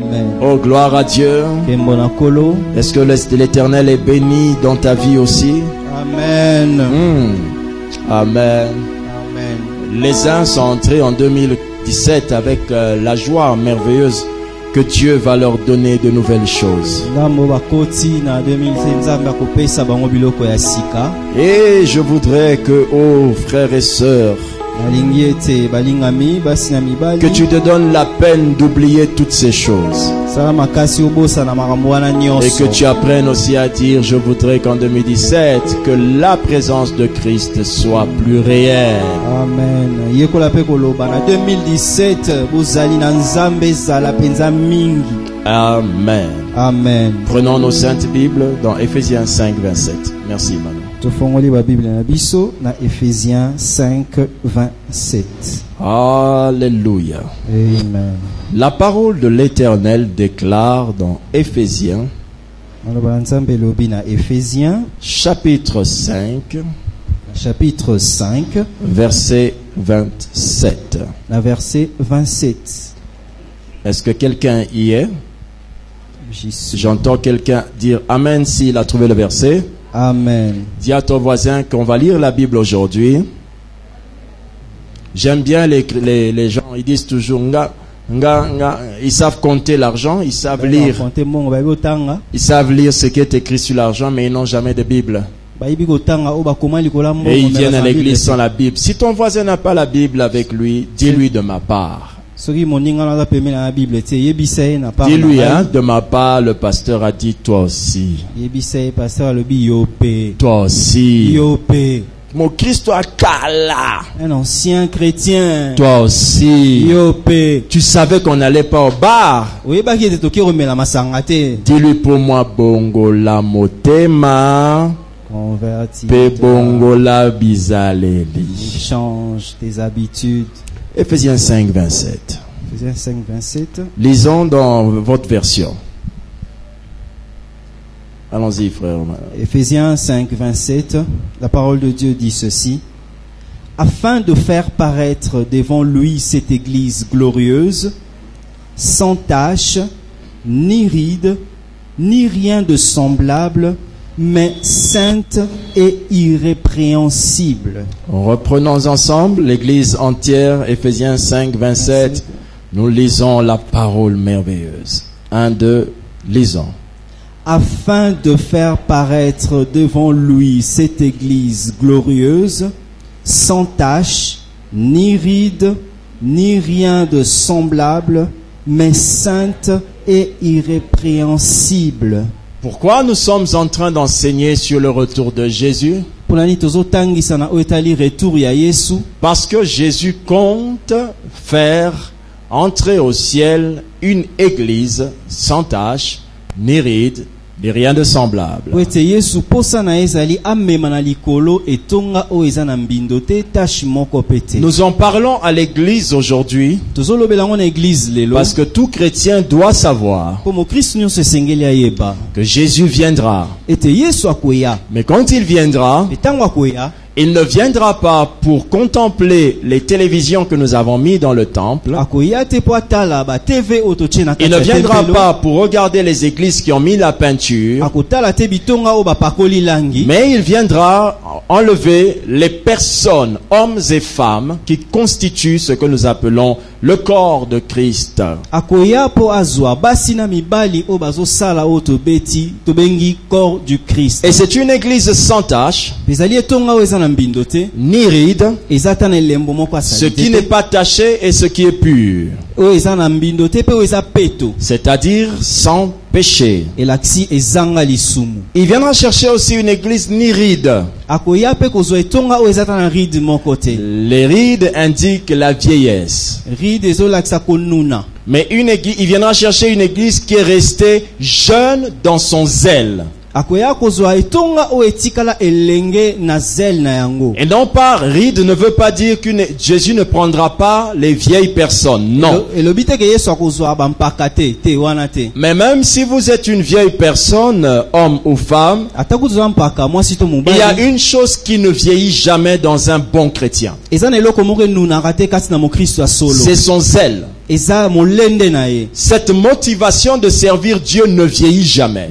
Amen. Oh, gloire à Dieu. Est-ce que l'Éternel est béni dans ta vie aussi? Amen. Amen. Amen. Les uns sont entrés en 2017 avec la joie merveilleuse que Dieu va leur donner de nouvelles choses. Et je voudrais que, oh frères et sœurs, que tu te donnes la peine d'oublier toutes ces choses. Et que tu apprennes aussi à dire, je voudrais qu'en 2017, que la présence de Christ soit plus réelle. Amen. 2017, Amen. Amen. Prenons nos saintes Bibles dans Éphésiens 5, 27. Merci, Manon. Éphésiens 5, 27. Alléluia. Amen. La parole de l'Éternel déclare dans Éphésiens, chapitre 5, verset 27. Verset 27. Est-ce que quelqu'un y est? J'entends quelqu'un dire Amen s'il a trouvé le verset. Amen. Dis à ton voisin qu'on va lire la Bible aujourd'hui. J'aime bien les gens, ils disent toujours ils savent compter l'argent, ils savent lire. Ils savent lire ce qui est écrit sur l'argent, mais ils n'ont jamais de Bible. Et ils viennent à l'église sans la Bible. Si ton voisin n'a pas la Bible avec lui, dis-lui de ma part. Dis-lui, de ma part, le pasteur a dit, toi aussi. Toi aussi. Mon Christ a Kala. Un ancien chrétien. Toi aussi. Tu savais qu'on n'allait pas au bar. Dis-lui pour moi, bongo la motema. Pe bongo la bizaleli. Change tes habitudes. Éphésiens 5, 27. Éphésiens 5, 27. Lisons dans votre version. Allons-y, frère. Éphésiens 5, 27. La parole de Dieu dit ceci. Afin de faire paraître devant lui cette église glorieuse, sans tache, ni ride, ni rien de semblable, mais sainte et irrépréhensible. Reprenons ensemble l'église entière, Éphésiens 5, 27. Nous lisons la parole merveilleuse. 1, 2, lisons. Afin de faire paraître devant lui cette église glorieuse, sans tache, ni ride, ni rien de semblable, mais sainte et irrépréhensible. Pourquoi nous sommes en train d'enseigner sur le retour de Jésus? Parce que Jésus compte faire entrer au ciel une église sans tache, ni ride, ni rien de semblable. Nous en parlons à l'église aujourd'hui parce que tout chrétien doit savoir que Jésus viendra. Mais quand il viendra, il ne viendra pas pour contempler les télévisions que nous avons mis dans le temple. Il ne viendra pas pour regarder les églises qui ont mis la peinture. Mais il viendra enlever les personnes, hommes et femmes, qui constituent ce que nous appelons le corps de Christ. Et c'est une église sans tache, ni ride, ce qui n'est pas taché et ce qui est pur, c'est-à-dire sans péché. Il viendra chercher aussi une église ni ride. Les rides indiquent la vieillesse. Mais il viendra chercher une église qui est restée jeune dans son zèle. Et non pas, ride ne veut pas dire que Jésus ne prendra pas les vieilles personnes. Non. Mais même si vous êtes une vieille personne, homme ou femme, il y a une chose qui ne vieillit jamais dans un bon chrétien. C'est son zèle. Cette motivation de servir Dieu ne vieillit jamais.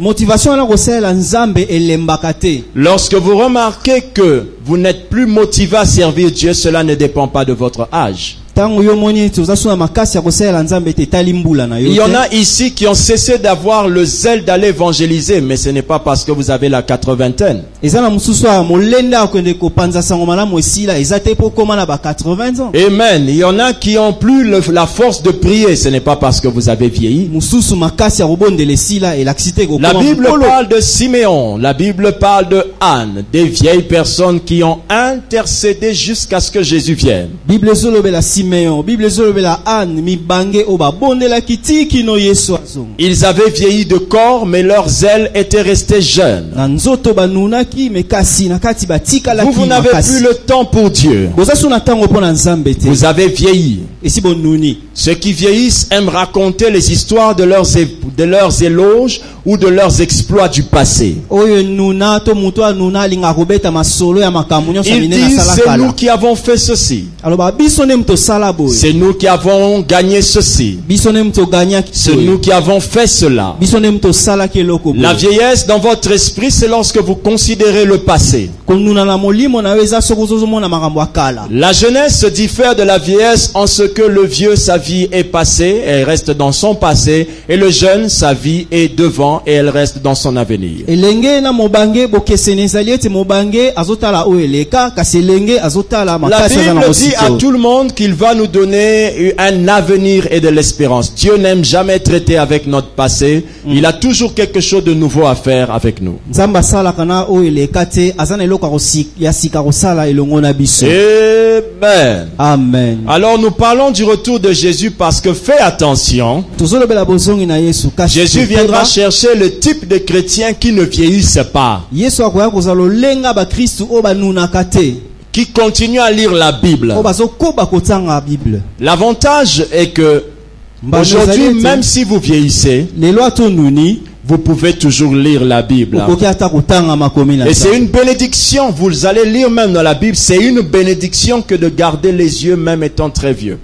Lorsque vous remarquez que vous n'êtes plus motivé à servir Dieu, cela ne dépend pas de votre âge. Il y en a ici qui ont cessé d'avoir le zèle d'aller évangéliser, mais ce n'est pas parce que vous avez la 80aine. Amen. Il y en a qui ont plus la force de prier, ce n'est pas parce que vous avez vieilli. La Bible parle de Siméon, la Bible parle de Anne, des vieilles personnes qui ont intercédé jusqu'à ce que Jésus vienne. Ils avaient vieilli de corps, mais leur zèle était resté jeune. Vous n'avez plus le temps pour Dieu. Vous avez vieilli. Ceux qui vieillissent aiment raconter les histoires de leurs éloges ou de leurs exploits du passé. Ils disent, c'est nous qui avons fait ceci. C'est nous qui avons gagné ceci. C'est nous qui avons fait cela. La vieillesse dans votre esprit, c'est lorsque vous considérez le passé. La jeunesse se diffère de la vieillesse en ce que le vieux, sa vie est passée, elle reste dans son passé, et le jeune, sa vie est devant et elle reste dans son avenir. La Bible dit à tout le monde qu'il va nous donner un avenir et de l'espérance. Dieu n'aime jamais traiter avec notre passé. Il a toujours quelque chose de nouveau à faire avec nous. Amen. Amen. Alors nous parlons du retour de Jésus parce que fais attention. Jésus viendra chercher le type de chrétien qui ne vieillissent pas, qui continue à lire la Bible. L'avantage est que aujourd'hui, même si vous vieillissez, vous pouvez toujours lire la Bible. Et c'est une bénédiction. Vous allez lire même dans la Bible. C'est une bénédiction que de garder les yeux même étant très vieux.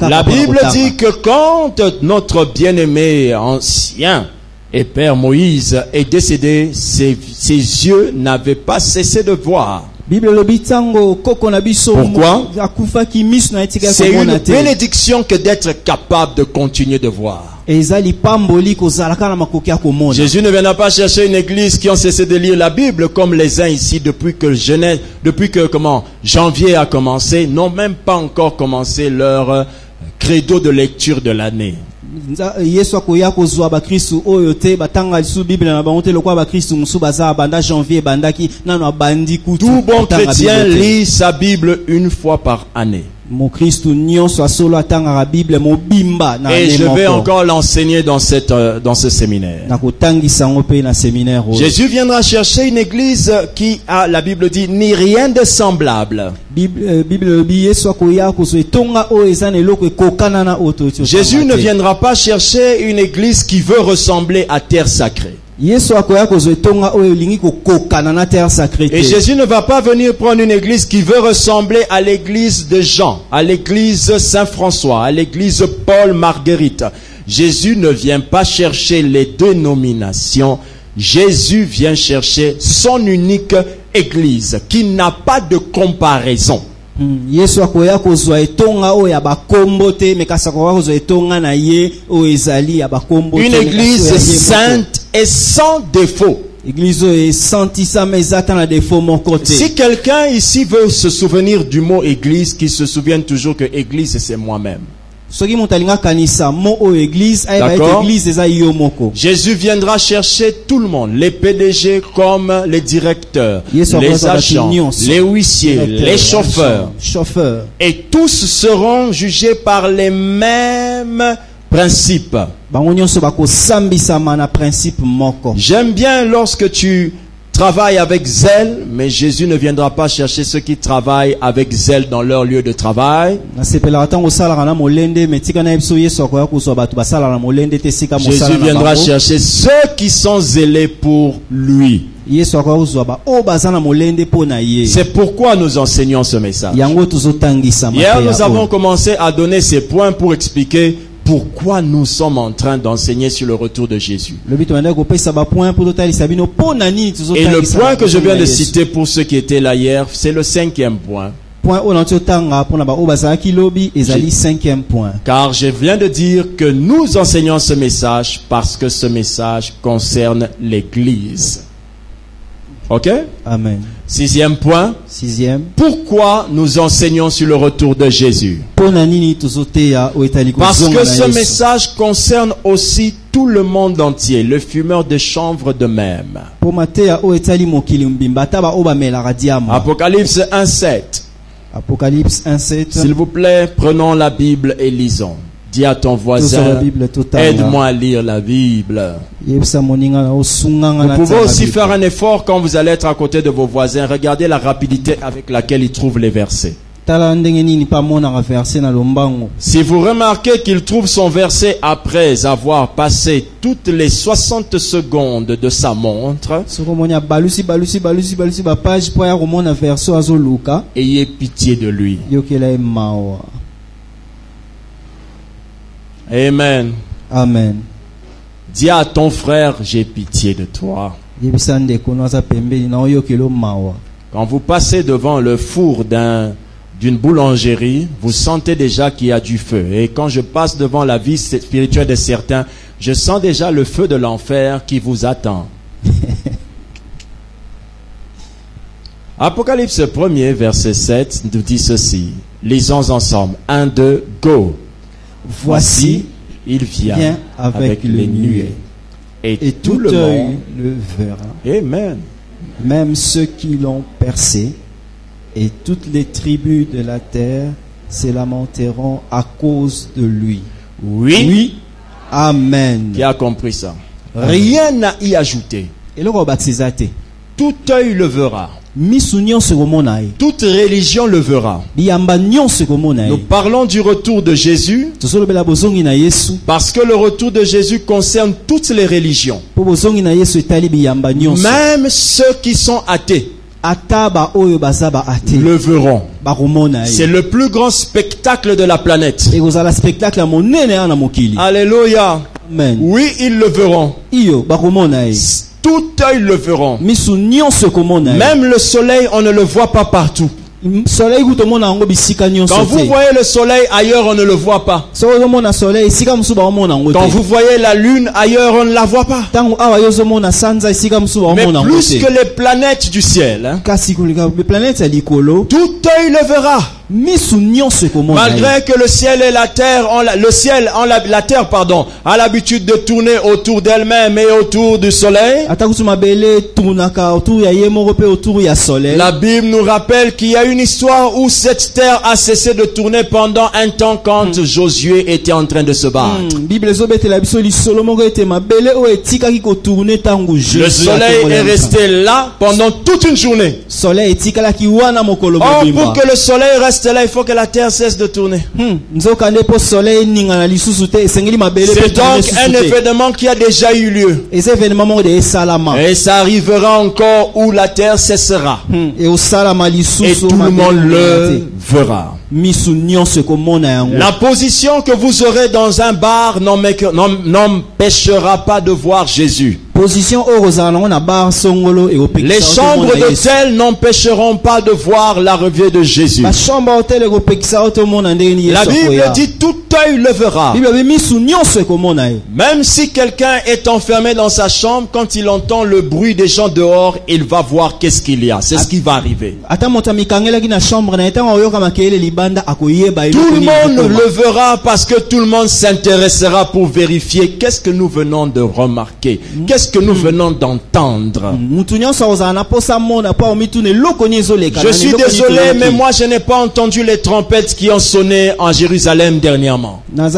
La Bible dit que quand notre bien-aimé ancien et Père Moïse est décédé, ses yeux n'avaient pas cessé de voir. Pourquoi? C'est une bénédiction que d'être capable de continuer de voir. Jésus ne viendra pas chercher une église qui ont cessé de lire la Bible comme les uns ici depuis que janvier a commencé, n'ont même pas encore commencé leur credo de lecture de l'année. Tout bon chrétien lit sa Bible une fois par année. Et je vais encore l'enseigner dans ce séminaire. Jésus viendra chercher une église qui a, la Bible dit, ni rien de semblable. Jésus ne viendra pas chercher une église qui veut ressembler à terre sacrée. Et Jésus ne va pas venir prendre une église qui veut ressembler à l'église de Jean, à l'église Saint-François, à l'église Paul-Marguerite. Jésus ne vient pas chercher les dénominations. Jésus vient chercher son unique église qui n'a pas de comparaison. Une église sainte et sans défaut. Si quelqu'un ici veut se souvenir du mot église, qu'il se souvienne toujours que église c'est moi-même. Jésus viendra chercher tout le monde, les PDG comme les directeurs, les agents, les huissiers, les chauffeurs. Et tous seront jugés par les mêmes principes. J'aime bien lorsque tu travailles avec zèle, mais Jésus ne viendra pas chercher ceux qui travaillent avec zèle dans leur lieu de travail. Jésus viendra chercher ceux qui sont zélés pour lui. C'est pourquoi nous enseignons ce message. Hier, nous avons commencé à donner ces points pour expliquer pourquoi nous sommes en train d'enseigner sur le retour de Jésus. Et le point que je viens de citer pour ceux qui étaient là hier, c'est le 5e point. Car je viens de dire que nous enseignons ce message parce que ce message concerne l'Église. Ok? Amen. 6e point. Pourquoi nous enseignons sur le retour de Jésus? Parce que ce message concerne aussi tout le monde entier, le fumeur de chanvre de même. Apocalypse 1:7. Apocalypse 1:7. S'il vous plaît, prenons la Bible et lisons. Dis à ton voisin, aide-moi à lire la Bible. Vous pouvez aussi faire un effort quand vous allez être à côté de vos voisins. Regardez la rapidité avec laquelle ils trouvent les versets. Si vous remarquez qu'il trouve son verset après avoir passé toutes les 60 secondes de sa montre, ayez pitié de lui. Amen. Amen. Dis à ton frère, j'ai pitié de toi. Quand vous passez devant le four d'une boulangerie, vous sentez déjà qu'il y a du feu. Et quand je passe devant la vie spirituelle de certains, je sens déjà le feu de l'enfer qui vous attend. Apocalypse 1er, verset 7, nous dit ceci. Lisons ensemble. 1, 2, go. Voici, il vient avec les nuées. Et tout le monde le verra. Amen. Même ceux qui l'ont percé et toutes les tribus de la terre se lamenteront à cause de lui. Oui. Amen. Qui a compris ça? Rien n'a y ajouté. Tout œil le verra. Toute religion le verra. Nous parlons du retour de Jésus parce que le retour de Jésus concerne toutes les religions. Même ceux qui sont athées le verront. C'est le plus grand spectacle de la planète. Alléluia. Amen. Oui, ils le verront. Tout œil le verront. Même le soleil, on ne le voit pas partout. Quand vous voyez le soleil ailleurs, on ne le voit pas. Quand vous voyez la lune ailleurs, on ne la voit pas. Mais plus que les planètes du ciel, tout œil le verra. Malgré que le ciel et la terre la terre a l'habitude de tourner autour d'elle-même et autour du soleil, la Bible nous rappelle qu'il y a une histoire où cette terre a cessé de tourner pendant un temps quand Josué était en train de se battre. Le soleil est resté là pendant toute une journée. Or, pour que le soleil reste là, il faut que la terre cesse de tourner. C'est donc un événement qui a déjà eu lieu. Et ça arrivera encore où la terre cessera. Et tout le monde le verra. La position que vous aurez dans un bar n'empêchera pas de voir Jésus. Les chambres d'hôtel n'empêcheront pas de voir la revue de Jésus. La Bible dit tout œil le verra. Même si quelqu'un est enfermé dans sa chambre, quand il entend le bruit des gens dehors, il va voir qu'est-ce qu'il y a. C'est ce qui va arriver. Tout le monde le verra parce que tout le monde s'intéressera pour vérifier qu'est-ce que nous venons de remarquer. Qu'est-ce que nous venons d'entendre. Je suis désolé, mais moi je n'ai pas entendu les trompettes qui ont sonné en Jérusalem dernièrement. Ma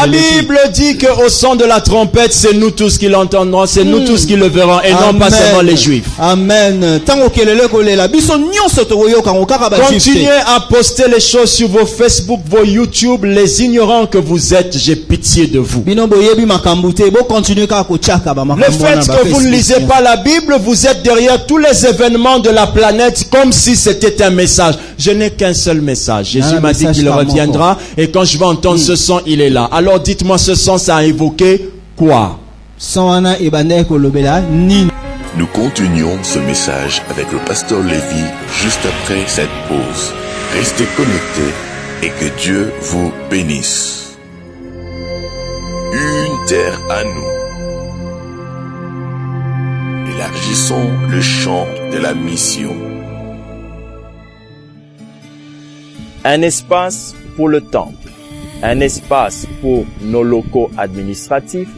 Bible dit qu'au son de la trompette, c'est nous tous qui l'entendrons, c'est nous tous qui le verrons et non pas seulement les Juifs. Amen. Continuez à poster les choses sur vos Facebook, vos YouTube, les ignorants que vous êtes, j'ai pitié de vous. vous. Le fait que vous ne lisez pas la Bible, vous êtes derrière tous les événements de la planète comme si c'était un message. Je n'ai qu'un seul message. Jésus m'a dit qu'il reviendra et quand je vais entendre ce son, il est là. Alors dites-moi, ce son, ça a évoqué quoi? Nous continuons ce message avec le pasteur Lévi juste après cette pause. Restez connectés et que Dieu vous bénisse. Une terre à nous. Élargissons le champ de la mission. Un espace pour le temple, un espace pour nos locaux administratifs,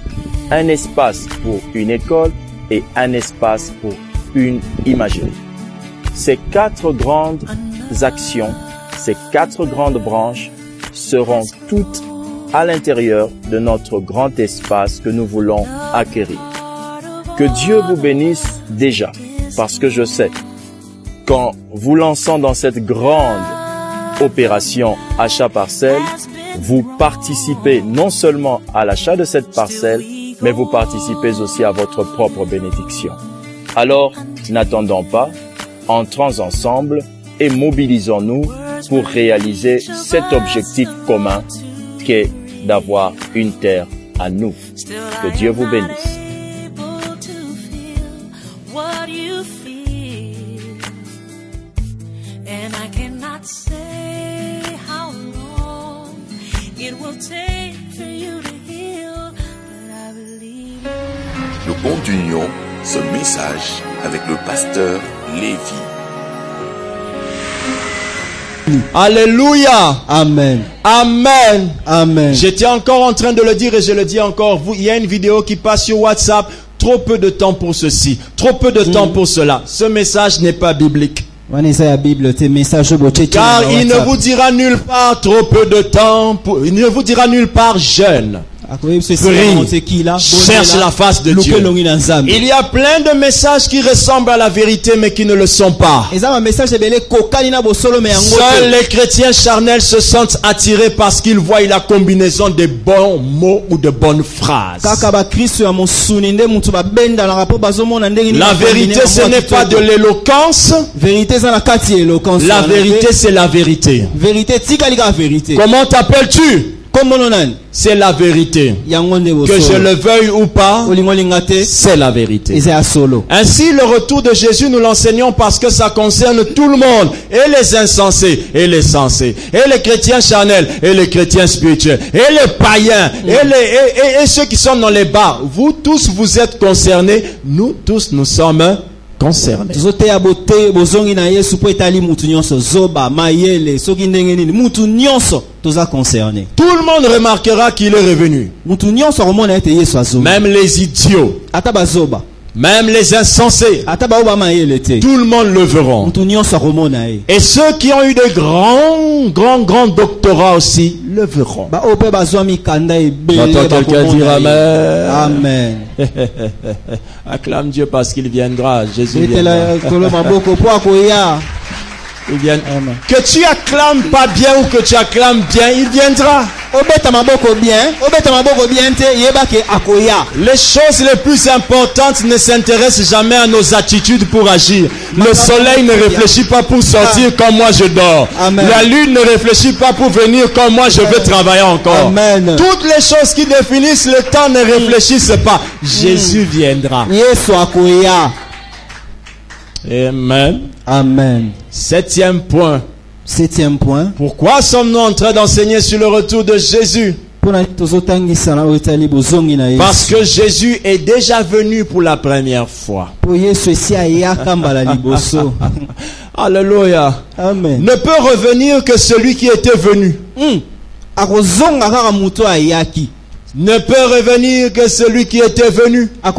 un espace pour une école et un espace pour une imagerie. Ces 4 grandes actions, ces 4 grandes branches seront toutes à l'intérieur de notre grand espace que nous voulons acquérir. Que Dieu vous bénisse déjà, parce que je sais qu'en vous lançant dans cette grande opération achat parcelle, vous participez non seulement à l'achat de cette parcelle, mais vous participez aussi à votre propre bénédiction. Alors, n'attendons pas, entrons ensemble et mobilisons-nous pour réaliser cet objectif commun qu'est d'avoir une terre à nous. Que Dieu vous bénisse. Nous continuons ce message avec le pasteur Lévi. Alléluia. Amen. Amen. Amen. J'étais encore en train de le dire et je le dis encore. Il y a une vidéo qui passe sur WhatsApp. Trop peu de temps pour ceci. Trop peu de temps pour cela. Ce message n'est pas biblique. Car il ne vous dira nulle part trop peu de temps. Il ne vous dira nulle part jeune. Prie, cherche la face de Dieu. Il y a plein de messages qui ressemblent à la vérité mais qui ne le sont pas. Seuls les chrétiens charnels se sentent attirés parce qu'ils voient la combinaison de bons mots ou de bonnes phrases. La vérité, ce n'est pas de l'éloquence. La vérité, c'est la vérité. Comment t'appelles-tu? C'est la vérité. Que je le veuille ou pas, c'est la vérité. Ainsi, le retour de Jésus, nous l'enseignons parce que ça concerne tout le monde. Et les insensés, et les sensés, et les chrétiens charnels, et les chrétiens spirituels, et les païens, et ceux qui sont dans les bars. Vous tous, vous êtes concernés. Nous tous, nous sommes concernés. Tout le monde remarquera qu'il est revenu. Même les idiots. Même les insensés. Tout le monde le verront. Et ceux qui ont eu de grands doctorats aussi le verront. J'entends quelqu'un dire Amen. Amen. Acclame Dieu parce qu'il viendra. Jésus viendra. Il vient. Que tu acclames pas bien ou que tu acclames bien, il viendra. Les choses les plus importantes ne s'intéressent jamais à nos attitudes pour agir. Le soleil ne réfléchit pas pour sortir comme moi je dors. Amen. La lune ne réfléchit pas pour venir comme moi je veux travailler encore. Amen. Toutes les choses qui définissent le temps ne réfléchissent pas. Jésus viendra. Amen. Amen. Septième point. Pourquoi sommes-nous en train d'enseigner sur le retour de Jésus? Parce que Jésus est déjà venu pour la première fois. Alléluia. Amen. Ne peut revenir que celui qui était venu. Ne peut revenir que celui qui était venu. Nous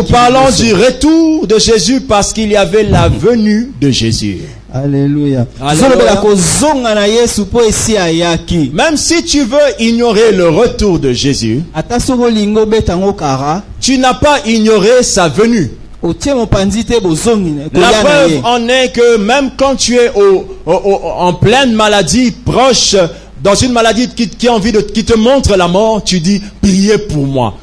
parlons du retour de Jésus parce qu'il y avait la venue de Jésus. Alléluia. Même si tu veux ignorer le retour de Jésus, tu n'as pas ignoré sa venue. La preuve en est que même quand tu es en pleine maladie, proche dans une maladie qui te montre la mort, tu dis priez pour moi.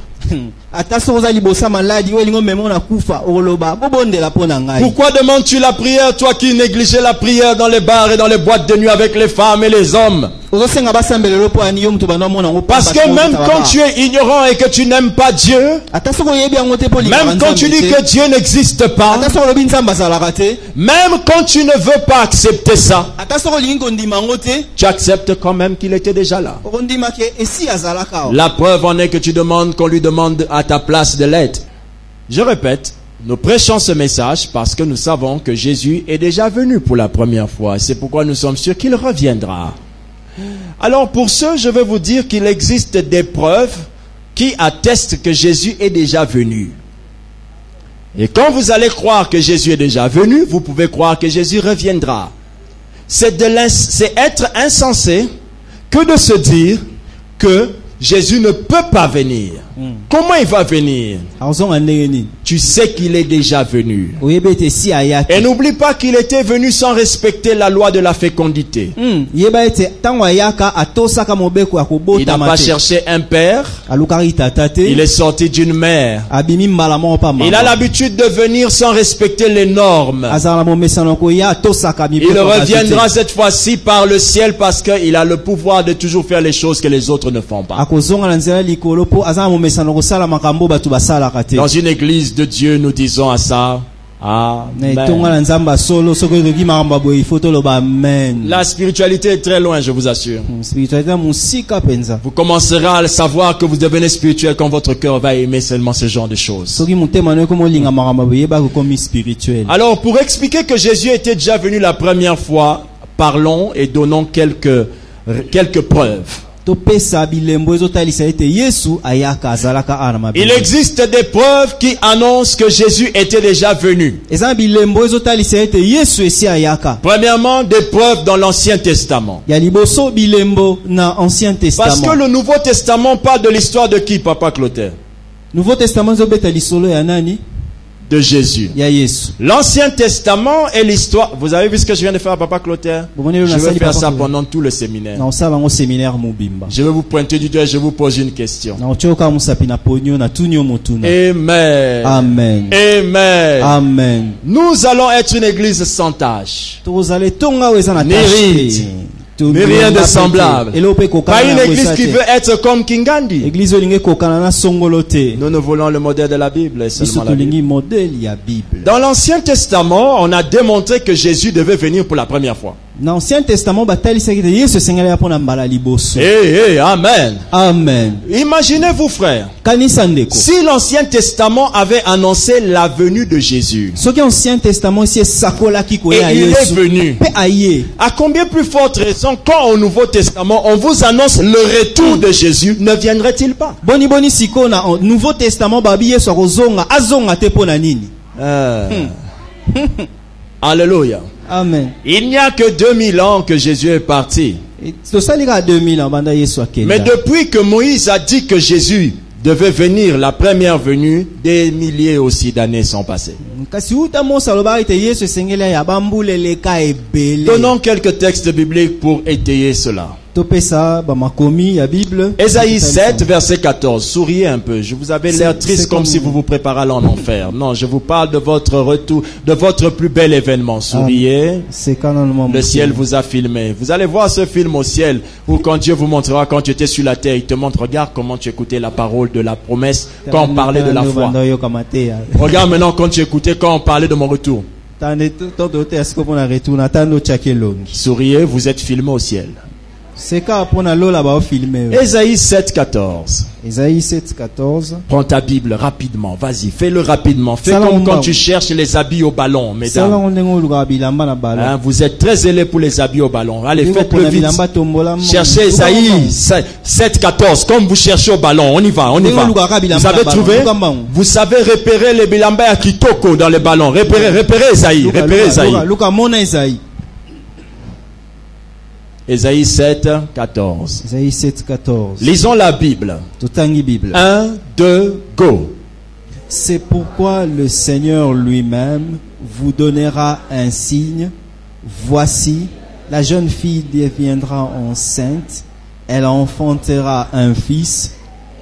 Pourquoi demandes-tu la prière, toi qui négligeais la prière dans les bars et dans les boîtes de nuit avec les femmes et les hommes? Parce que même quand tu es ignorant et que tu n'aimes pas Dieu, même quand tu dis que Dieu n'existe pas, même quand tu ne veux pas accepter ça, tu acceptes quand même qu'il était déjà là. La preuve en est que tu demandes qu'on lui demande à ta place de l'aide. Je répète, nous prêchons ce message parce que nous savons que Jésus est déjà venu pour la première fois. C'est pourquoi nous sommes sûrs qu'il reviendra. Alors pour ce, je vais vous dire qu'il existe des preuves qui attestent que Jésus est déjà venu. Et quand vous allez croire que Jésus est déjà venu, vous pouvez croire que Jésus reviendra. C'est être insensé que de se dire que Jésus ne peut pas venir. Comment il va venir? Tu sais qu'il est déjà venu. Et n'oublie pas qu'il était venu sans respecter la loi de la fécondité. Il n'a pas cherché un père. Il est sorti d'une mère. Il a l'habitude de venir sans respecter les normes. Il reviendra cette fois-ci par le ciel parce qu'il a le pouvoir de toujours faire les choses que les autres ne font pas. Dans une église de Dieu, nous disons à ça, Amen. La spiritualité est très loin, je vous assure. Vous commencerez à savoir que vous devenez spirituel quand votre cœur va aimer seulement ce genre de choses. Alors, pour expliquer que Jésus était déjà venu la première fois, parlons et donnons quelques preuves. Il existe des preuves qui annoncent que Jésus était déjà venu. Premièrement, des preuves dans l'Ancien Testament. Parce que le Nouveau Testament parle de l'histoire de qui, Papa Clotaire? Nouveau Testament de Jésus. L'Ancien Testament est l'histoire. Vous avez vu ce que je viens de faire à Papa Clotaire? Je vais faire ça pendant tout le séminaire. Je vais vous pointer du doigt et je vous pose une question. Amen. Amen. Amen. Amen. Nous allons être une église sans tâche. Mais rien de semblable. Pas une église qui veut être comme King Gandhi. Nous voulons le modèle de la Bible, seulement la Bible. Dans l'Ancien Testament, on a démontré que Jésus devait venir pour la première fois. L'Ancien Testament amen. Amen. Imaginez-vous, frère, si l'Ancien Testament avait annoncé la venue de Jésus, et il est venu, à combien plus forte raison quand au Nouveau Testament on vous annonce le retour de Jésus, ne viendrait-il pas? Nouveau Testament Alléluia. Amen. Il n'y a que 2000 ans que Jésus est parti. Mais depuis que Moïse a dit que Jésus devait venir, la première venue, des milliers aussi d'années sont passées. Donnons quelques textes bibliques pour étayer cela. Ésaïe 7, verset 14. Souriez un peu. Je vous avais l'air triste comme si vous vous préparez à l'enfer. Non, je vous parle de votre retour, de votre plus bel événement. Souriez. Le ciel vous a filmé. Vous allez voir ce film au ciel où quand Dieu vous montrera quand tu étais sur la terre, il te montre, regarde comment tu écoutais la parole de la promesse quand on parlait de la foi. Regarde maintenant quand tu écoutais quand on parlait de mon retour. Souriez, vous êtes filmé au ciel. Ésaïe 7, 14. Ésaïe 7, 14. Prends ta Bible rapidement, vas-y, fais-le rapidement. Fais comme quand tu cherches les habits au ballon, mesdames. Hein, vous êtes très zélés pour les habits au ballon. Allez, faites-le vite. Cherchez Ésaïe 7, 14, comme vous cherchez au ballon. On y va, on y va. Vous avez trouvé? Vous savez repérer les bilamba à kitoko dans les ballons. Repérez Ésaïe, repérez Ésaïe. Ésaïe 7, 14. Ésaïe 7, 14. Lisons la Bible. 1, 2, go. C'est pourquoi le Seigneur lui-même vous donnera un signe. Voici, la jeune fille deviendra enceinte Elle enfantera un fils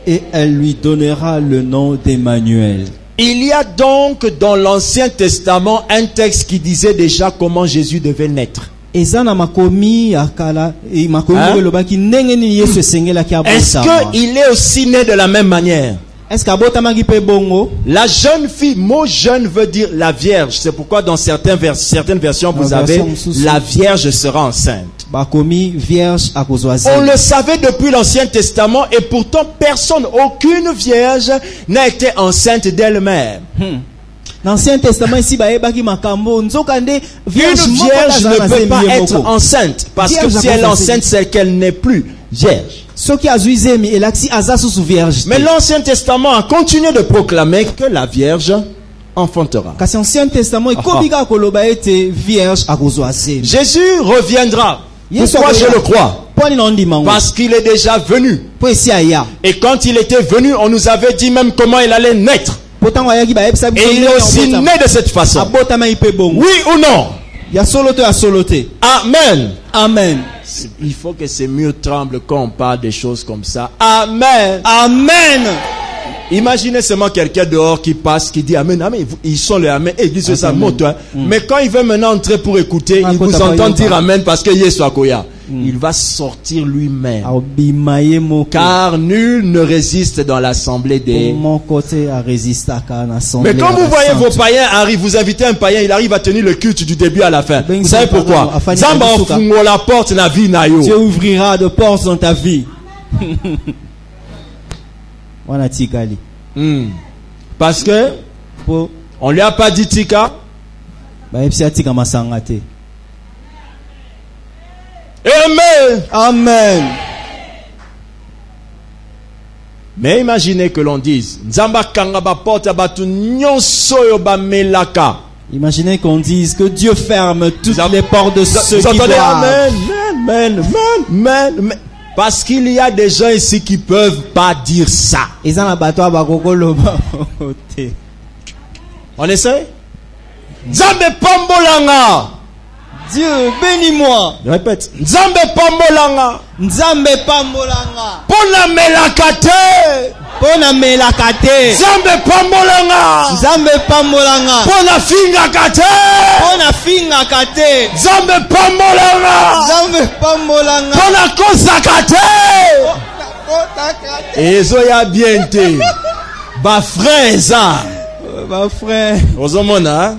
et elle lui donnera le nom d'Emmanuel. Il y a donc dans l'Ancien Testament un texte qui disait déjà comment Jésus devait naître. Est-ce qu'il est aussi né de la même manière? La jeune fille, mot jeune veut dire la vierge. C'est pourquoi dans certaines versions vous avez la vierge sera enceinte. On le savait depuis l'Ancien Testament et pourtant personne, aucune vierge n'a été enceinte d'elle-même. L'Ancien Testament ici, une vierge ne peut pas être enceinte parce que si elle est enceinte, c'est qu'elle n'est plus vierge. Mais l'Ancien Testament a continué de proclamer que la vierge enfantera. Jésus reviendra. Pourquoi je le crois? Parce qu'il est déjà venu. Et quand il était venu, on nous avait dit même comment il allait naître. Et il est aussi né de cette façon. Oui ou non? Amen. Amen. Il faut que ces murs tremblent quand on parle des choses comme ça. Amen. Amen. Imaginez seulement quelqu'un dehors qui passe, qui dit Amen, Amen. Ils sont les Amen. Et ils disent ça, mot, toi. Mais quand il veut maintenant entrer pour écouter, il vous entend dire Amen parce que Yeshua Koya. Il va sortir lui-même. Car nul ne résiste dans l'assemblée des... Mais quand vous voyez vos païens arrivent, vous invitez un païen, il arrive à tenir le culte du début à la fin. Vous savez pourquoi? Dieu ouvrira de portes dans ta vie. Parce que on lui a pas dit tika. Amen. Amen. Mais imaginez que l'on dise imaginez qu'on dise que Dieu ferme toutes les portes de ceux qui doivent. Amen, amen, amen, amen. Parce qu'il y a des gens ici qui peuvent pas dire ça. On essaie? Nzambe pambolanga. Dieu, bénis-moi. Répète. Nzambe pambolanga. Nzambe pambolanga. Pona melakate. Pona melakate. Nzambe pambolanga. Nzambe pambolanga. Pona finga kate. Pona finga kate. Nzambe pambolanga. Nzambe pambolanga. Pona kosa kate. Ezo ya biente. Ba frère ça. Ba frère. Ozomona.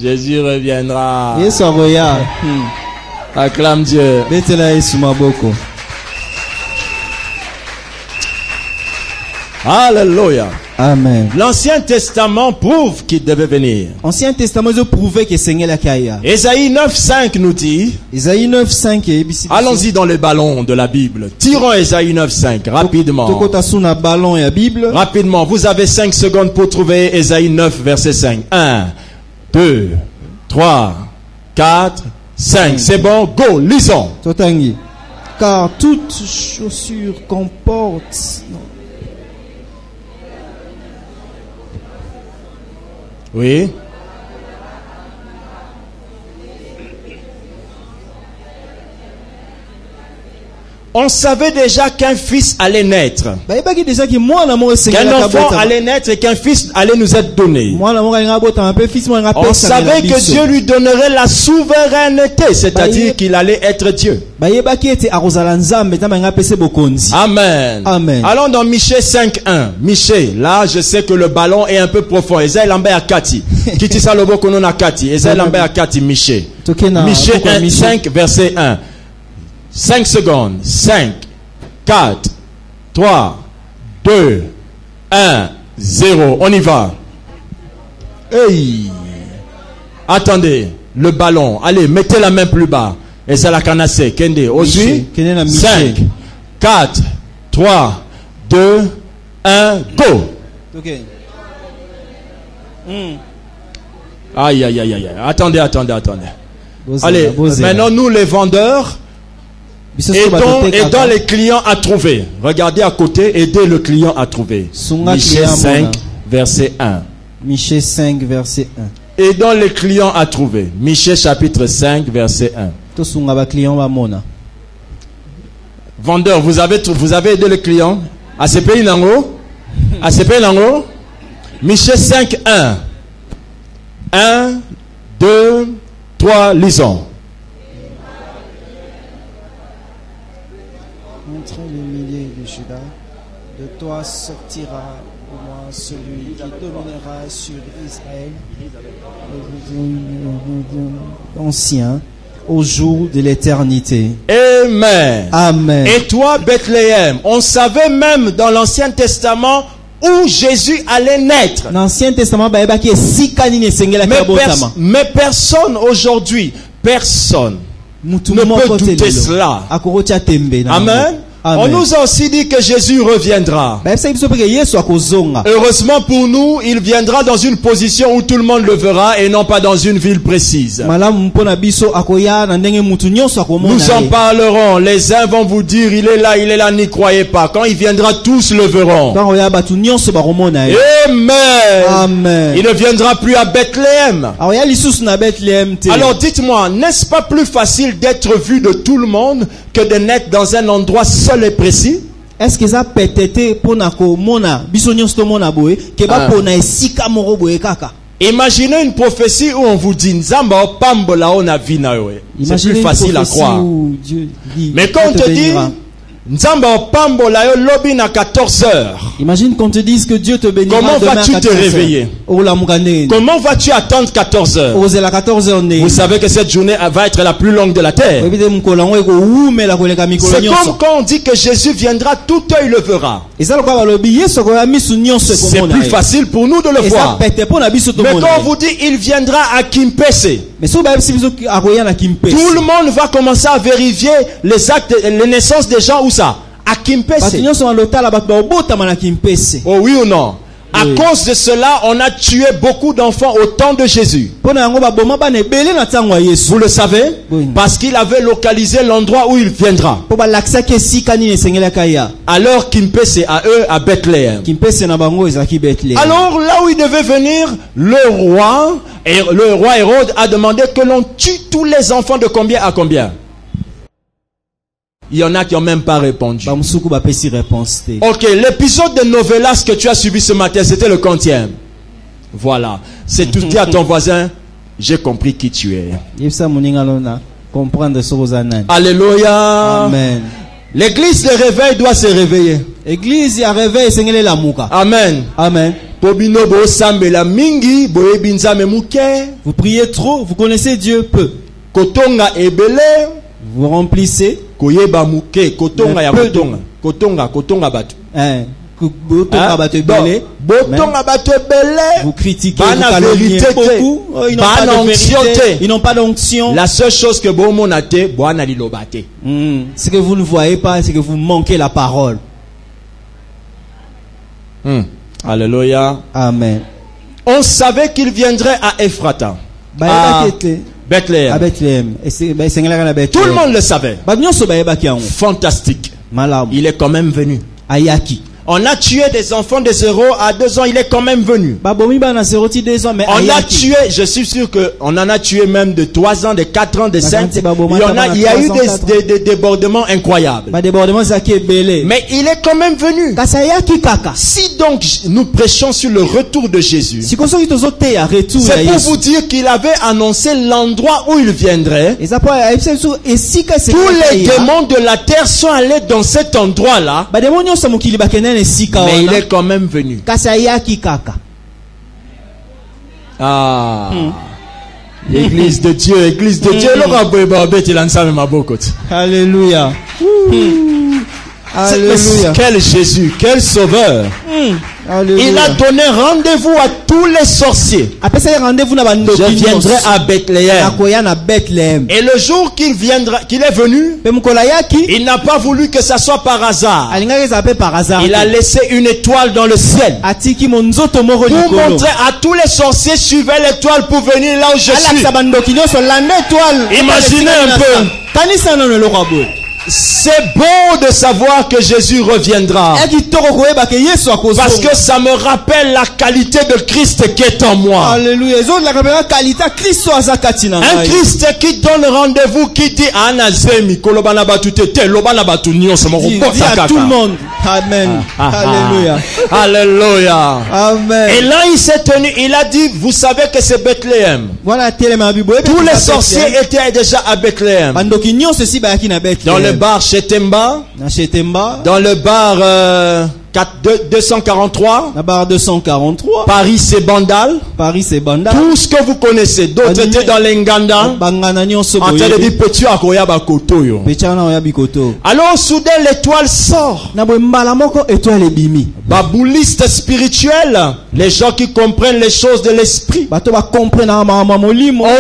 Jésus reviendra. Acclame Dieu. Alléluia. Amen. L'Ancien Testament prouve qu'il devait venir. Ancien Testament prouvait que Seigneur la kaya. Ésaïe 9:5 nous dit. Ésaïe 9:5. Allons-y dans les ballons de la Bible. Tirons Ésaïe 9:5 rapidement. Rapidement, vous avez 5 secondes pour trouver Ésaïe 9 verset 5. 1, 2, 3, 4, 5. C'est bon, go, lisons. Car toute chaussure comporte. Oui. On savait déjà qu'un fils allait naître. Qu'un enfant allait naître et qu'un fils allait nous être donné. On savait que Dieu lui donnerait la souveraineté, c'est-à-dire qu'il allait être Dieu. Amen. Amen. Allons dans Michée 5:1. Michée, là je sais que le ballon est un peu profond. Esaïe Lambert Akati. Kiti Salobo Konon Akati. Esaïe Lambert Akati, Michée. Michée 5 verset 1. 5 secondes. 5, 4, 3, 2, 1, 0. On y va. Hey. Attendez. Le ballon. Allez, mettez la main plus bas. Et ça la canasse. Kende. Aussi. 5, 4, 3, 2, 1, go. Okay. Aïe, aïe, aïe, aïe. Attendez. Allez, maintenant nous les vendeurs, aidons les clients à trouver. Regardez à côté, aidez le client à trouver. Michée 5, verset 1. Michée 5, verset et dont le client a trouvé. Michée chapitre 5 verset 1. Vendeur, vous avez aidé le client. ACP Nango. ACP Nango. Michée 5 1. 1, 2, 3, lisons. Entre les milliers de Judas, de toi sortira au moins celui qui dominera sur Israël, ancien, au jour de l'éternité. Amen. Amen. Et toi, Bethléem, on savait même dans l'Ancien Testament où Jésus allait naître. L'Ancien Testament, mais personne aujourd'hui, personne ne peut douter cela. Amen. Amen. On nous a aussi dit que Jésus reviendra. Heureusement pour nous, il viendra dans une position où tout le monde le verra et non pas dans une ville précise. Nous en parlerons. Les uns vont vous dire, il est là, n'y croyez pas. Quand il viendra, tous le verront. Amen. Amen. Il ne viendra plus à Bethléem. Alors dites-moi, n'est-ce pas plus facile d'être vu de tout le monde que de naître dans un endroit seul et précis? Est-ce que ça peut être pour imaginez une prophétie où on vous dit Nzamba pambola ona vina. C'est plus facile à croire. Mais quand on te dit Nzamba pambola yo lobi na 14 heures. Imagine qu'on te dise que Dieu te bénira. Comment vas-tu te réveiller? Comment vas-tu attendre 14 heures? Vous savez que cette journée va être la plus longue de la terre. C'est comme quand on dit que Jésus viendra, tout œil le verra. C'est plus facile pour nous de le voir. Mais quand on vous dit il viendra à Kimpese, tout le monde va commencer à vérifier les actes, les naissances des gens où ça? À Kimpese. Oh oui ou non? À cause de cela, on a tué beaucoup d'enfants au temps de Jésus. Vous le savez? Parce qu'il avait localisé l'endroit où il viendra. Alors Kimpese à eux à Bethléem. Alors là où il devait venir, le roi Hérode a demandé que l'on tue tous les enfants de combien à combien? Il y en a qui n'ont même pas répondu. Ok, l'épisode de Novelas que tu as suivi ce matin, c'était le 40e. Voilà. C'est tout dit à ton voisin, j'ai compris qui tu es. Alléluia. Amen. L'église de réveil doit se réveiller. Église ya réveil sengele la muka. Amen. Amen. Vous priez trop, vous connaissez Dieu peu. Kotonga ebele, vous remplissez. Koyeba muke, kotonga ya kotonga. Kotonga batu. Botonga batu ebele. Botonga batu ebele. Vous critiquez, vous calomniez beaucoup. Ils n'ont pas d'onction. La seule chose que bomo nate, boana lilobate. Ce que vous ne voyez pas, c'est que vous manquez la parole. Alléluia. Amen. On savait qu'il viendrait à Ephrata. Bethléem. Tout le monde le savait. Fantastique. Il est quand même venu. On a tué des enfants de 0 à 2 ans, il est quand même venu. On a tué, je suis sûr qu'on en a tué même de 3 ans, de 4 ans, de 5. Il y a eu des débordements incroyables. Mais il est quand même venu. Si donc nous prêchons sur le retour de Jésus, c'est pour vous dire qu'il avait annoncé l'endroit où il viendrait. Tous les démons de la terre sont allés dans cet endroit-là. Mais il est quand même venu. L'église de Dieu, l'église de Dieu. Alléluia. Alléluia. Quel Jésus, quel sauveur. Alléluia. Il a donné rendez-vous à tous les sorciers. Je viendrai à Bethléem. Et le jour qu'il est venu, il n'a pas voulu que ça soit par hasard. Il a laissé une étoile dans le ciel pour montrer à tous les sorciers, suivez l'étoile pour venir là où je suis. Imaginez un peu. C'est bon de savoir que Jésus reviendra. Parce que ça me rappelle la qualité de Christ qui est en moi. Alléluia. Un Christ qui donne rendez-vous, qui dit à tout le monde. Amen. Alléluia. Alléluia. Amen. Et là il s'est tenu, il a dit, vous savez que c'est Bethléem. Tous les sorciers étaient déjà à Bethléem. Dans le bar Chetemba, dans le bar 243, Paris c'est Bandal, tout ce que vous connaissez. D'autres étaient dans l'Enganda, en train de dire Petit Akoyaba Kotoyo. Alors soudain l'étoile sort. Babouliste spirituel, les gens qui comprennent les choses de l'esprit ont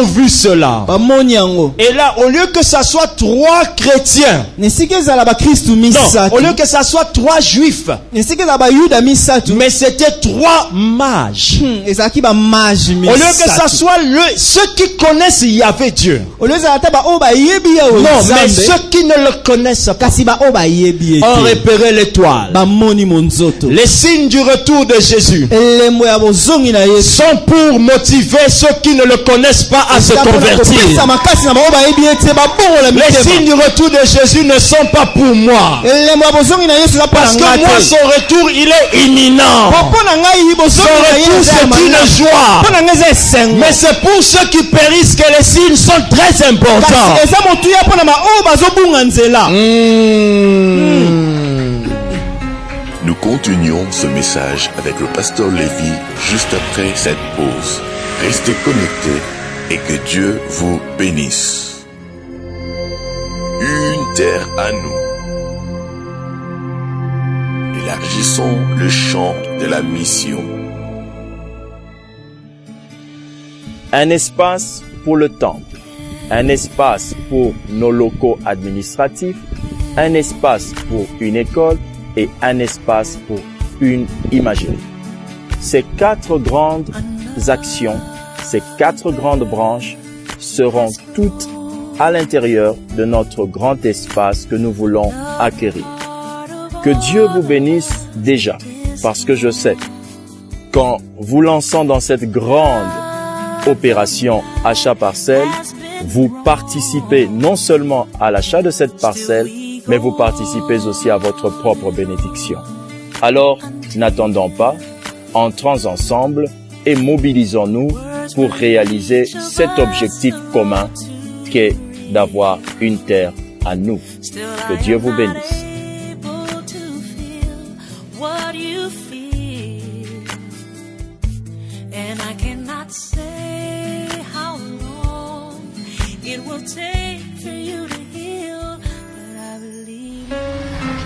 vu cela. Et là, au lieu que ça soit 3 chrétiens, non, au lieu que ça soit 3 juifs, mais c'était 3 mages. Au lieu que ça soit ceux qui connaissent Yahvé Dieu. Non, mais ceux qui ne le connaissent pas ont repéré l'étoile. Les signes du retour de Jésus sont pour motiver ceux qui ne le connaissent pas à se convertir. Les signes du retour de Jésus ne sont pas pour moi. Parce que moi, son retour, il est imminent. Son retour, c'est une joie. Mais c'est pour ceux qui périssent que les signes sont très importants. Nous continuons ce message avec le pasteur Lévy juste après cette pause. Restez connectés et que Dieu vous bénisse. Une terre à nous. Élargissons le champ de la mission. Un espace pour le temple, un espace pour nos locaux administratifs, un espace pour une école et un espace pour une imagerie. Ces 4 grandes actions, ces 4 grandes branches seront toutes à l'intérieur de notre grand espace que nous voulons acquérir. Que Dieu vous bénisse déjà, parce que je sais qu'en vous lançant dans cette grande opération achat parcelle, vous participez non seulement à l'achat de cette parcelle, mais vous participez aussi à votre propre bénédiction. Alors, n'attendons pas, entrons ensemble et mobilisons-nous pour réaliser cet objectif commun qu'est d'avoir une terre à nous. Que Dieu vous bénisse.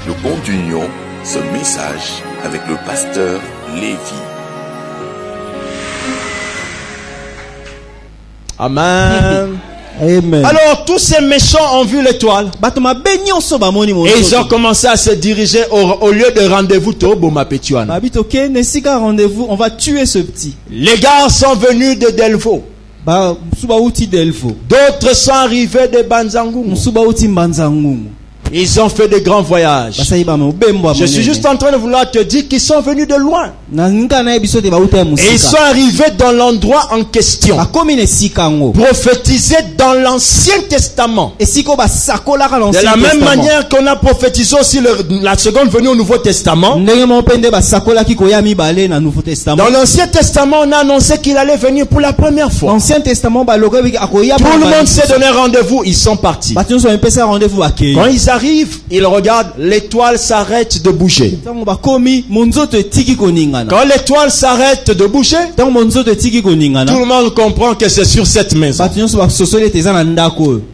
Nous continuons ce message avec le pasteur Lévy. Amen. Amen. Alors tous ces méchants ont vu l'étoile. Et ils ont commencé à se diriger au lieu de rendez-vous. On va tuer ce petit. Les gars sont venus de Delvaux. D'autres sont arrivés de Banzangoum. Ils ont fait de grands voyages. Je suis juste en train de vouloir te dire qu'ils sont venus de loin. Et ils sont arrivés dans l'endroit en question. Prophétisé dans l'Ancien Testament. De la même manière qu'on a prophétisé aussi la seconde venue au Nouveau Testament. Dans l'Ancien Testament, on a annoncé qu'il allait venir pour la première fois. Tout le monde s'est donné rendez-vous. Ils sont partis. Quand ils arrivent, ils regardent, l'étoile s'arrête de bouger. Quand l'étoile s'arrête de bouger, tout le monde comprend que c'est sur cette maison.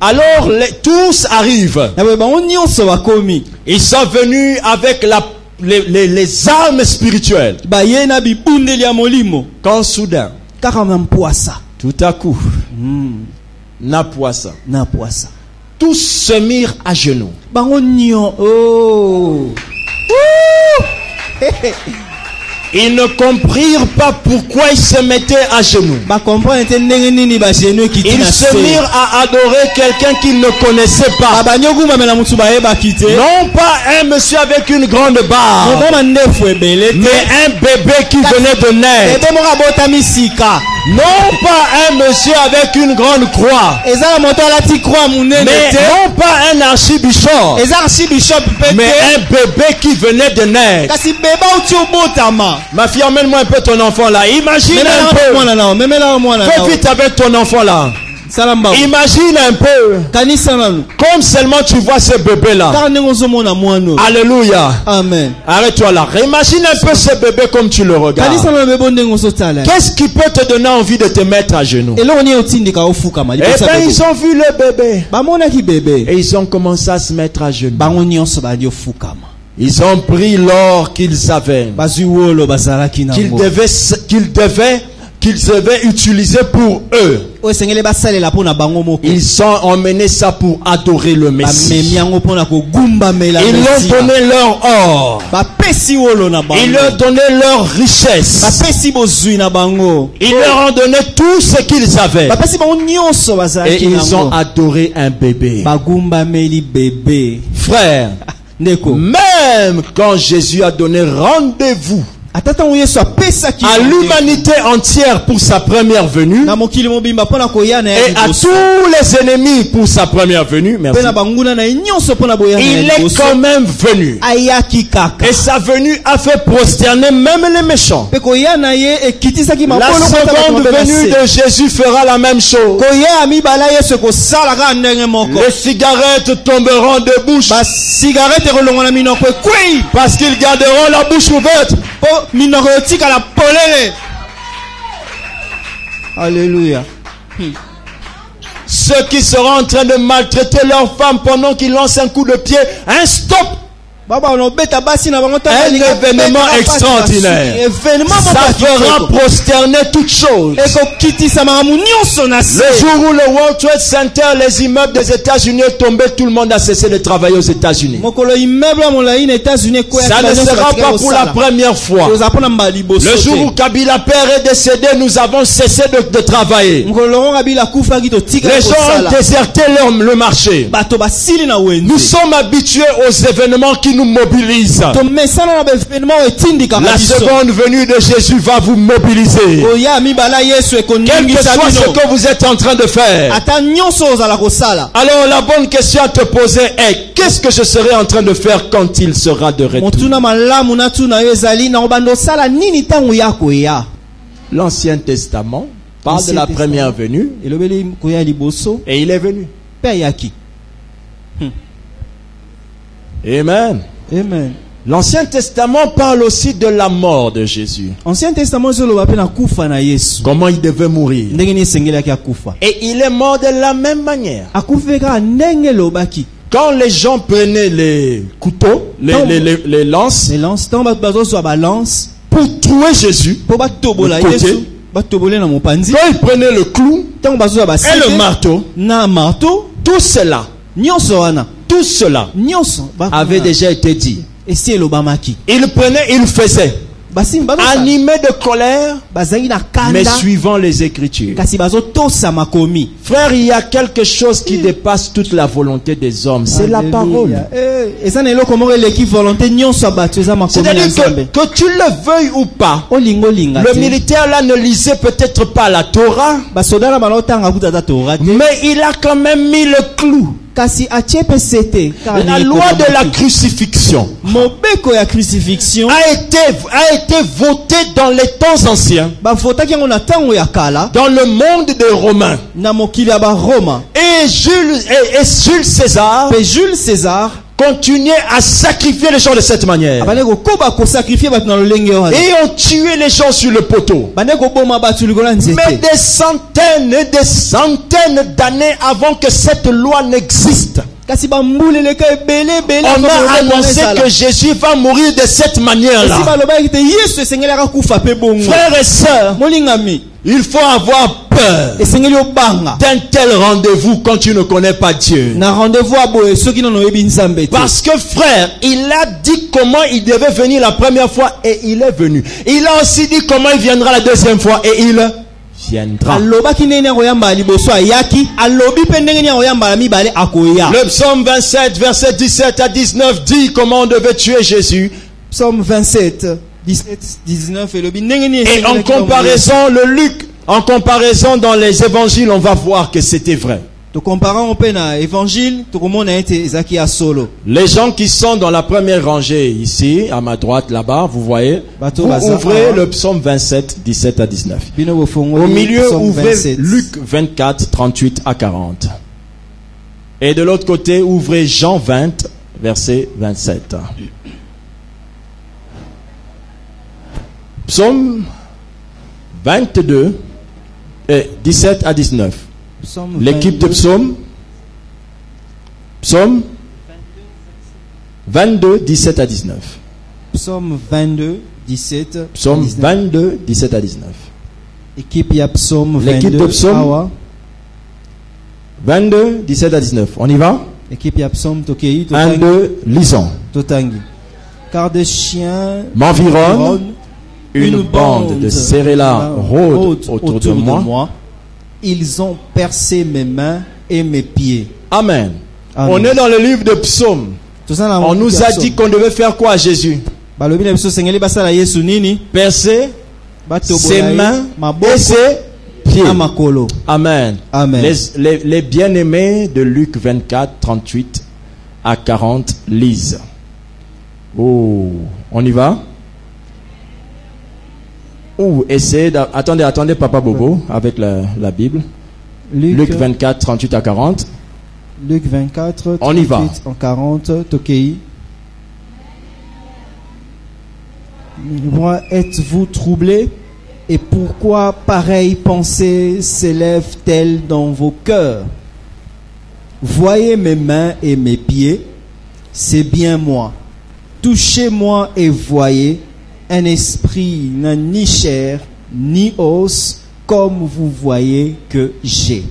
Alors tous arrivent. Ils sont venus avec les armes spirituelles. Quand soudain, tout à coup, tous se mirent à genoux. Ils ne comprirent pas pourquoi ils se mettaient à genoux. Ils se mirent à adorer quelqu'un qu'ils ne connaissaient pas. Non pas un monsieur avec une grande barbe, mais un bébé qui venait de naître. Non pas un monsieur avec une grande croix, mais non pas un archibishop, mais un bébé qui venait de naître. Ma fille, emmène-moi un peu ton enfant là. Imagine un peu. Fais vite avec ton enfant là. Imagine un peu. Comme seulement tu vois ce bébé là. Alléluia. Amen. Arrête-toi là. Imagine un peu ce bébé comme tu le regardes. Qu'est-ce qui peut te donner envie de te mettre à genoux? Et bien ils ont vu le bébé. Et ils ont commencé à se mettre à genoux. Ils ont pris l'or qu'ils avaient, qu'ils devaient utiliser pour eux. Ils ont emmené ça pour adorer le Messie. Ils leur ont donné leur or. Ils leur ont donné leur richesse. Ils leur ont donné tout ce qu'ils avaient. Et ils ont adoré un bébé. Frère, même quand Jésus a donné rendez-vous à l'humanité entière pour sa première venue et à tous les ennemis pour sa première venue, merci, il est quand même venu. Et sa venue a fait prosterner même les méchants. La seconde venue de Jésus fera la même chose. Les cigarettes tomberont de bouche parce qu'ils garderont la bouche ouverte. Alléluia. Ceux qui seront en train de maltraiter leurs femmes pendant qu'ils lancent un coup de pied, un stop. Un événement extraordinaire. Ça fera prosterner toutes choses. Le jour où le World Trade Center, les immeubles des États-Unis est tombé, tout le monde a cessé de travailler aux États-Unis. Ça ne sera pas pour la première fois. Le jour où Kabila père est décédé, nous avons cessé de travailler. Les gens ont déserté le marché. Nous sommes habitués aux événements qui nous mobilise. La seconde venue de Jésus va vous mobiliser. Quel que soit ce que vous êtes en train de faire. Alors la bonne question à te poser est: qu'est-ce que je serai en train de faire quand il sera de retour? L'Ancien Testament parle de la première venue. Et il est venu. Amen. Amen. L'Ancien Testament parle aussi de la mort de Jésus. Comment il devait mourir. Et il est mort de la même manière. Quand les gens prenaient les couteaux, les lances, pour trouer Jésus, quand ils prenaient le clou et le marteau, tout cela avait déjà été dit. Il prenait, il faisait, animé de colère, mais suivant les Écritures. Frère, il y a quelque chose qui dépasse toute la volonté des hommes. C'est la parole. C'est-à-dire que tu le veuilles ou pas, le militaire là ne lisait peut-être pas la Torah, mais il a quand même mis le clou. La loi de la crucifixion a été votée dans les temps anciens, dans le monde des Romains. Et Jules César continuait à sacrifier les gens de cette manière. Et ont tué les gens sur le poteau. Mais des centaines et des centaines d'années avant que cette loi n'existe. On a annoncé que Jésus va mourir de cette manière-là. Frères et sœurs, il faut avoir peur d'un tel rendez-vous quand tu ne connais pas Dieu. Parce que frère, il a dit comment il devait venir la première fois et il est venu. Il a aussi dit comment il viendra la deuxième fois et il viendra. Le psaume 27, verset 17 à 19 dit comment on devait tuer Jésus. Psaume 27, 17, 19 et en comparaison, en comparaison dans les évangiles, on va voir que c'était vrai. Les gens qui sont dans la première rangée ici, à ma droite là-bas, vous voyez, vous ouvrez le psaume 27, 17 à 19. Au milieu, ouvrez Luc 24, 38 à 40. Et de l'autre côté, ouvrez Jean 20, verset 27. Psaume 22, 17 à 19. L'équipe de psaume 22, 17 à 19. Psaume 22, 17 Psaume 22, 17 à 19. L'équipe de psaume 22, 17 à 19. On y va? 1, 2, lisons. Car des chiens m'environnent, une bande de céréales rôde autour de moi. Ils ont percé mes mains et mes pieds. Amen. On est dans le livre de Psaumes. On nous a dit qu'on devait faire quoi à Jésus? Percer ses mains et ses pieds. Amen. Amen. Les bien-aimés de Luc 24, 38 à 40 lisent. Oh, on y va? Essayez attendez Papa Bobo avec la Bible. Luc 24, 38 à 40. Luc 24, 38 on y va. À 40, Tokei. Moi, êtes-vous troublés? Et pourquoi pareille pensée s'élève-t-elle dans vos cœurs? Voyez mes mains et mes pieds, c'est bien moi. Touchez-moi et voyez. Un esprit n'a ni chair, ni os, comme vous voyez que j'ai.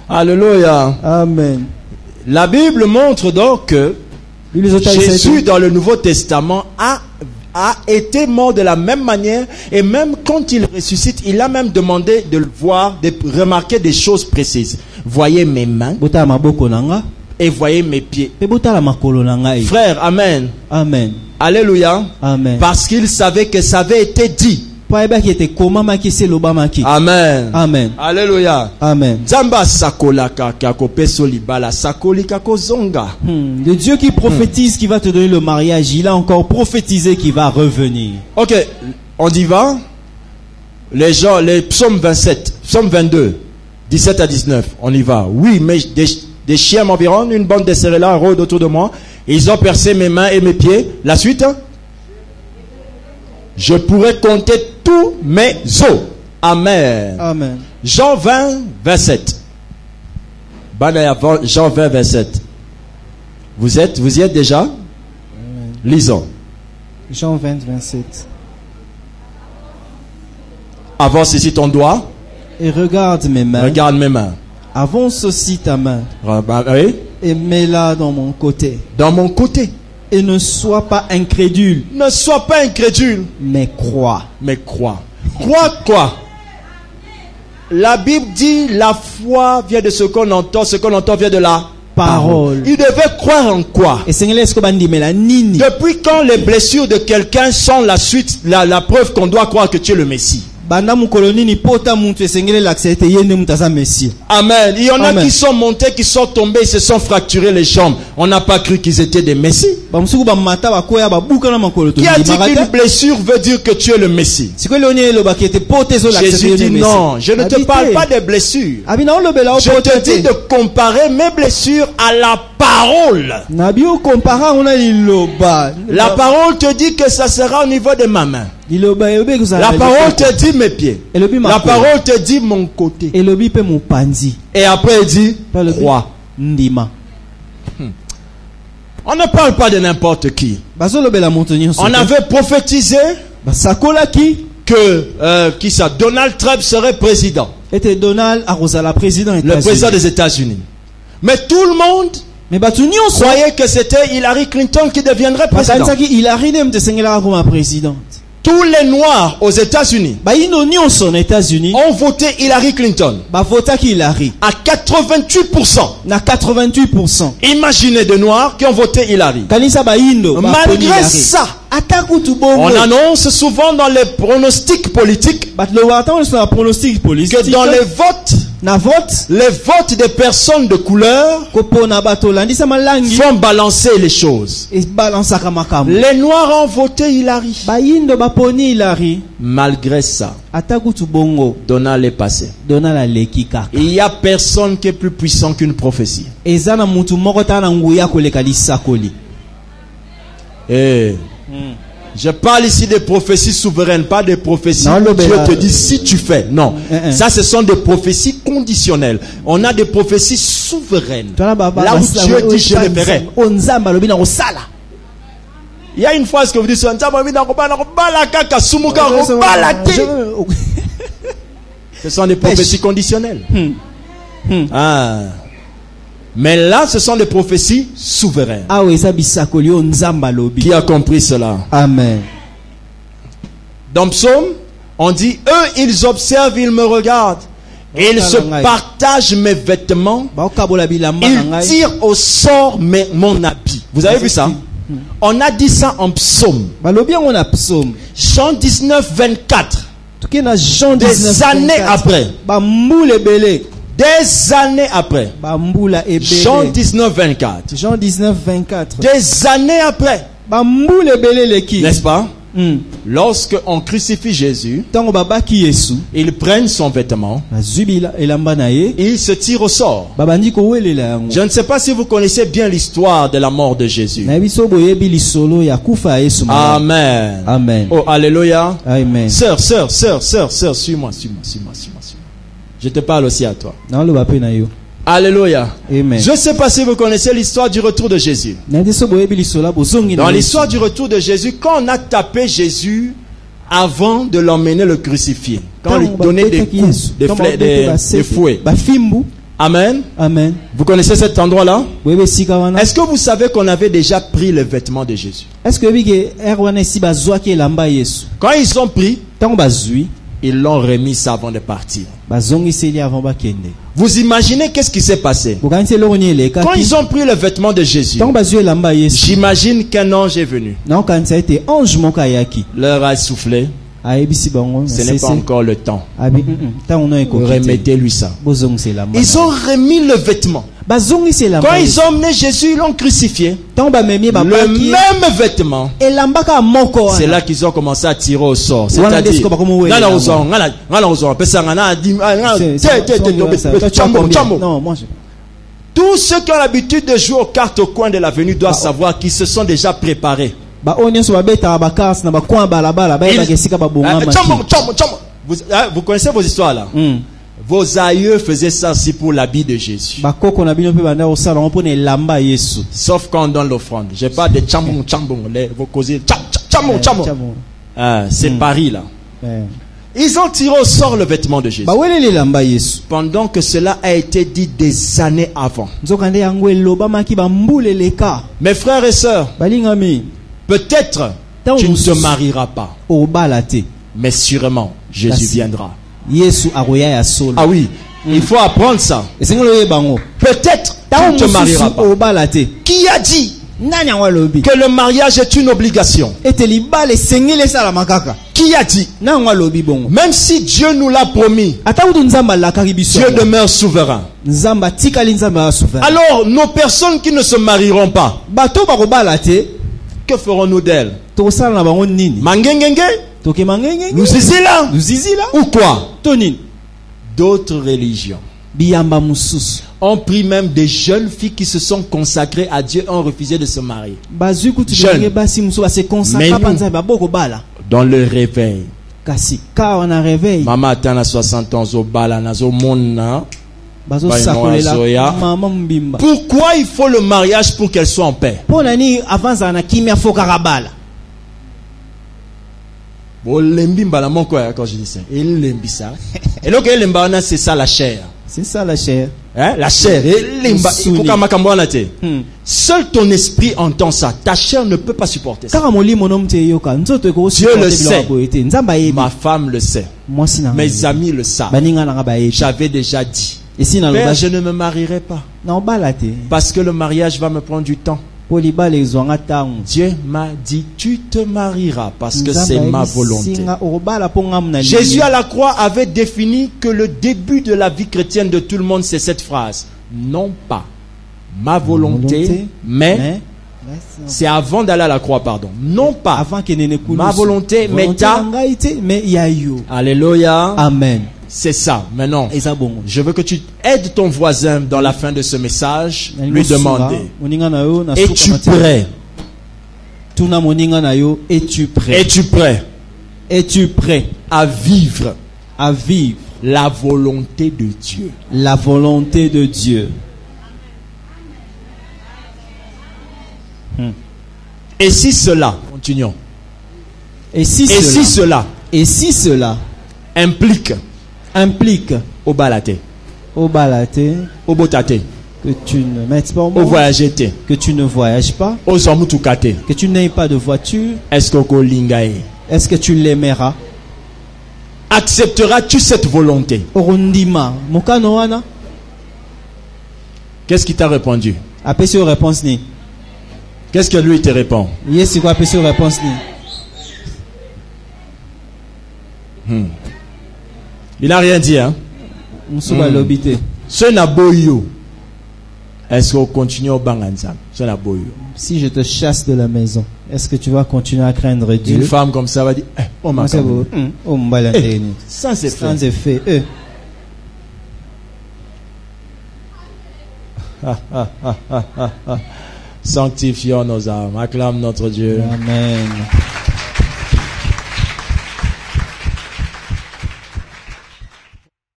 Alléluia. Amen. La Bible montre donc que Jésus dans le Nouveau Testament a été mort de la même manière, et même quand il ressuscite, il a même demandé de le voir, de remarquer des choses précises. Voyez mes mains et voyez mes pieds. Frère, amen. Amen. Alléluia. Amen. Parce qu'il savait que ça avait été dit. Amen. Amen. Alléluia. Amen. Le Dieu qui prophétise qui va te donner le mariage, il a encore prophétisé qu'il va revenir. Ok, on y va. Les psaumes 27, psaume 22, 17 à 19, on y va. Oui, mais des chiens m'environnent, une bande de céréales rôde autour de moi. Ils ont percé mes mains et mes pieds. La suite? Je pourrais compter tous mes os. Amen. Amen. Jean 20, 27. Jean 20, 27. Vous y êtes déjà? Amen. Lisons. Jean 20, 27. Avance ici ton doigt. Et regarde mes mains. Regarde mes mains. Avance aussi ta main. Oui. Et mets-la dans mon côté. Dans mon côté. Et ne sois pas incrédule. Ne sois pas incrédule. Mais crois. Mais crois. Crois quoi? La Bible dit la foi vient de ce qu'on entend vient de la parole. Il devait croire en quoi? Depuis quand les blessures de quelqu'un sont la suite, la preuve qu'on doit croire que tu es le Messie? Amen. Il y en a qui sont montés, qui sont tombés, ils se sont fracturés les jambes. On n'a pas cru qu'ils étaient des messies. Qui a dit qu'une blessure veut dire que tu es le Messie? Jésus dit non, je ne te parle pas des blessures. Je te dis de comparer mes blessures à la parole. La parole te dit que ça sera au niveau de ma main. La parole te dit mes pieds. La parole te dit mon côté. Et après il dit crois. On ne parle pas de n'importe qui. On avait prophétisé que qui ça, Donald Trump serait président. Le président des États-Unis. Mais tout le monde croyait que c'était Hillary Clinton qui deviendrait président. Tous les Noirs aux États-Unis ont voté Hillary Clinton à 88%. Imaginez des Noirs qui ont voté Hillary. Malgré ça, on annonce souvent dans les pronostics politiques que dans les votes, des personnes de couleur font balancer les choses. Les Noirs ont voté Hillary. Malgré ça, Donald est passé. Il n'y a personne qui est plus puissant qu'une prophétie. Je parle ici des prophéties souveraines, pas des prophéties où Dieu te dit si tu fais. Non, ça ce sont des prophéties conditionnelles. On a des prophéties souveraines. Là où Dieu dit je le ferai. Il y a une phrase que vous dites, ce sont des prophéties conditionnelles. Mais là, ce sont des prophéties souveraines. Qui a compris cela? Amen. Dans Psaume, on dit, eux, ils observent, ils me regardent. Ils se partagent mes vêtements. Ils tirent au sort mon habit. Vous avez vu ça? On a dit ça en Psaume. Jean 19, 24. Des années après. Des années après. Jean 19, 24. Des années après. N'est-ce pas? Lorsque on crucifie Jésus, ils prennent son vêtement, ils se tirent au sort. Je ne sais pas si vous connaissez bien l'histoire de la mort de Jésus. Amen. Amen. Oh, alléluia. Amen. Sœur, suis-moi. Je te parle aussi à toi. Alléluia. Amen. Je ne sais pas si vous connaissez l'histoire du retour de Jésus. Dans l'histoire du retour de Jésus, quand on a tapé Jésus avant de l'emmener le crucifier, quand on lui donnait des coups, des fouets. Amen. Amen. Vous connaissez cet endroit-là? Est-ce que vous savez qu'on avait déjà pris les vêtements de Jésus? Quand ils ont pris, ils l'ont remis ça avant de partir. Vous imaginez qu'est-ce qui s'est passé? Quand ils ont pris le vêtement de Jésus, j'imagine qu'un ange est venu. Leur a soufflé. Ce n'est pas encore le temps. Remettez-lui ça. Ils ont remis le vêtement. Quand ils ont emmené Jésus, ils l'ont crucifié. Le même vêtement. C'est là qu'ils ont commencé à tirer au sort. C'est-à-dire, tous ceux qui ont l'habitude de jouer aux cartes au coin de l'avenue doivent savoir qu'ils se sont déjà préparés. Vous connaissez vos histoires là? Vos aïeux faisaient ça aussi pour l'habit de Jésus. Sauf quand on donne l'offrande. J'ai pas de chambon, vos causés. C'est Paris là. Ils ont tiré au sort le vêtement de Jésus. Pendant que cela a été dit des années avant. Mes frères et sœurs, peut-être tu ne te marieras pas. Mais sûrement Jésus viendra. Ah oui, il faut apprendre ça. Peut-être tu ne te marieras pas. Qui a dit que le mariage est une obligation? Qui a dit? Même si Dieu nous l'a promis, Dieu demeure souverain. Alors, nos personnes qui ne se marieront pas, que ferons-nous d'elles? Mangengenge? Nous zizi là? Ou quoi? D'autres religions ont pris même des jeunes filles qui se sont consacrées à Dieu et ont refusé de se marier. Jeunes. Mais nous, dans le réveil, maman attend à 60 ans au bala nazo mona Pourquoi il faut le mariage pour qu'elle soit en paix? Quand je dis ça, et donc c'est ça la chair. C'est ça la chair. Hein? La chair. Seul ton esprit entend ça. Ta chair ne peut pas supporter ça. Dieu le sait. Ma femme le sait. Mes amis le savent. J'avais déjà dit, Père, je ne me marierai pas. Parce que le mariage va me prendre du temps. Dieu m'a dit, tu te marieras parce que c'est ma volonté. Jésus à la croix avait défini que le début de la vie chrétienne de tout le monde, c'est cette phrase. Non pas ma volonté, mais c'est avant d'aller à la croix, pardon. Non pas ma volonté, mais ta. Alléluia. Amen. C'est ça. Maintenant, je veux que tu aides ton voisin dans la fin de ce message, lui demander, es-tu prêt? Es-tu prêt? Es-tu prêt? Es-tu prêt à vivre la volonté de Dieu? La volonté de Dieu. Et si cela, continuons. Et si cela implique au balaté, au botate, que tu ne mettes pas au monde, que tu ne voyages pas, que tu n'aies pas de voiture, est-ce que tu l'aimeras? Accepteras-tu cette volonté? Qu'est-ce qu'il t'a répondu? Qu'est-ce que lui te répond? Il n'a rien dit, hein? Ce naboyo. Est-ce qu'on continue au banganzam? Ce naboyo. Si je te chasse de la maison, est-ce que tu vas continuer à craindre Dieu? Une femme comme ça va dire, oh ma femme. Ça c'est fait. Sanctifions nos âmes. Acclame notre Dieu. Amen.